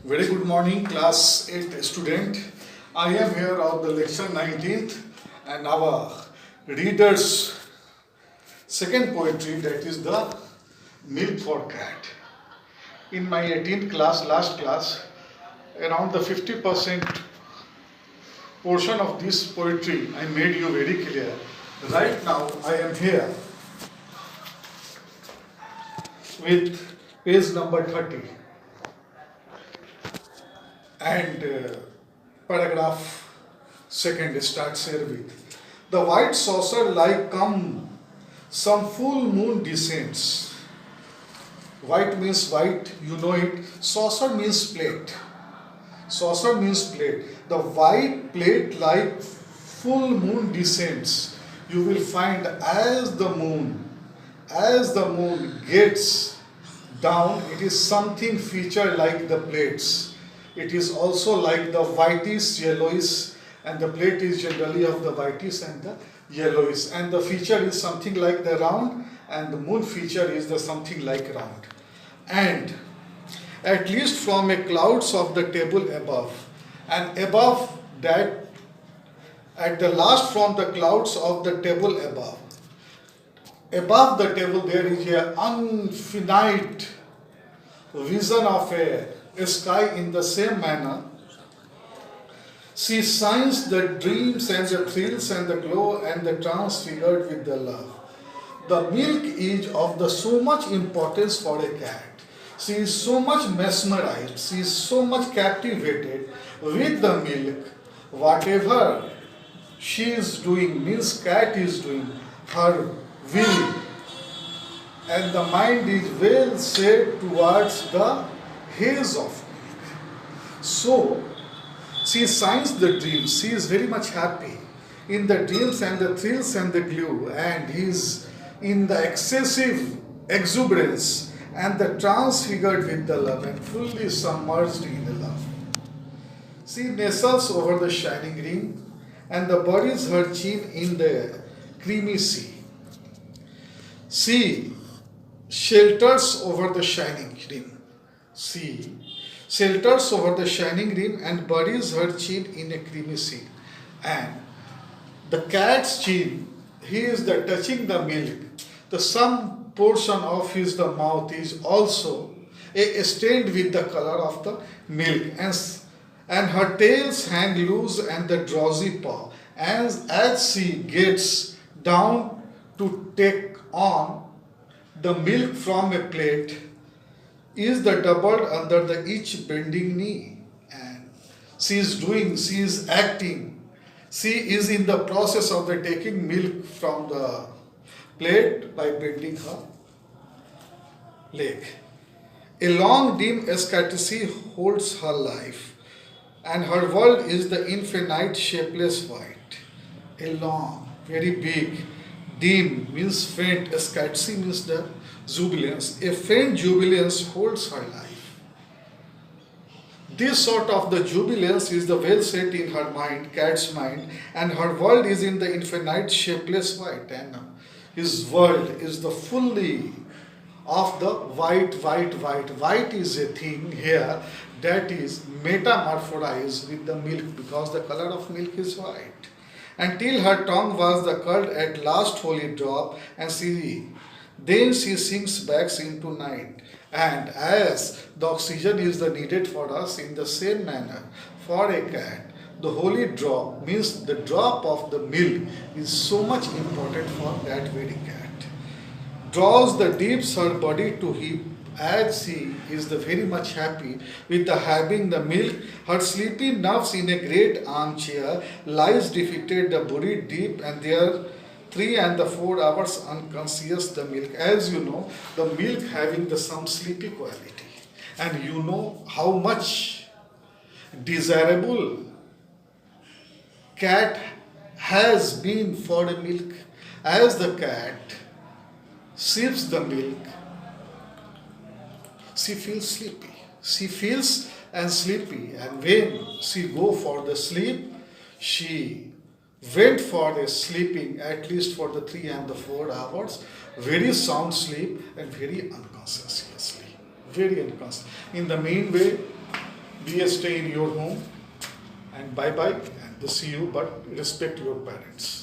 Very good morning, class 8 student. I am here on the lecture 19th and our reader's second poetry, that is the Milk for Cat. In my 18th class, last class, around the 50% portion of this poetry I made you very clear. Right now I am here with page number 30 and paragraph second starts here with the white saucer like come some full moon descends. White means white, you know it. Saucer means plate. Saucer means plate. The white plate like full moon descends. You will find as the moon gets down, it is something feature like the plates. It is also like the whitish, yellowish, and the plate is generally of the whitish and the yellowish. And the feature is something like the round, and the moon feature is the something like round. And at least from a clouds of the table above, and above that, at the last from the clouds of the table above. Above the table there is a infinite vision of a sky in the same manner. She shines the dreams and the thrills and the glow and the transfigured with the love. The milk is of the so much importance for a cat. She is so much mesmerized, she is so much captivated with the milk. Whatever she is doing, means cat is doing, her will and the mind is well set towards the haze of milk. So, she signs the dreams, she is very much happy in the dreams and the thrills and the glue, and he is in the excessive exuberance and the transfigured with the love and fully submerged in the love. She nestles over the shining ring and the buries her chin in the creamy sea. She shelters over the shining rim. She shelters over the shining rim and buries her chin in a creamy sea. And the cat's chin, he is the touching the milk. The some portion of his the mouth is also stained with the color of the milk, and her tails hang loose and the drowsy paw. As she gets down to take on the milk from a plate, is the doubled under the each bending knee, and she is acting, she is in the process of the taking milk from the plate by bending her leg. A long dim ecstasy holds her life, and her world is the infinite shapeless white. A long, very big, dim means faint, ecstasy means the jubilance. A faint jubilance holds her life. This sort of the jubilance is the well set in her mind, cat's mind, and her world is in the infinite shapeless white, and his world is the fully of the white. White is a thing here that is metamorphosed with the milk, because the color of milk is white. Until her tongue was the curled at last holy drop, and then she sinks back into night. And as the oxygen is the needed for us, in the same manner for a cat, the holy drop means the drop of the milk is so much important for that very cat. Draws the deeps her body to heap, as she is the very much happy with the having the milk. Her sleepy nerves in a great armchair lies defeated, the buried deep, and there 3 and the 4 hours unconscious the milk. As you know, the milk having the some sleepy quality, and you know how much desirable cat has been for the milk. As the cat sips the milk, she feels sleepy. She feels and sleepy, and when she go for the sleep, she went for the sleeping at least for the 3 and the 4 hours, very sound sleep and very unconsciously, very unconscious. In the main way, Be a stay in your home, and bye bye, and see you, but respect your parents.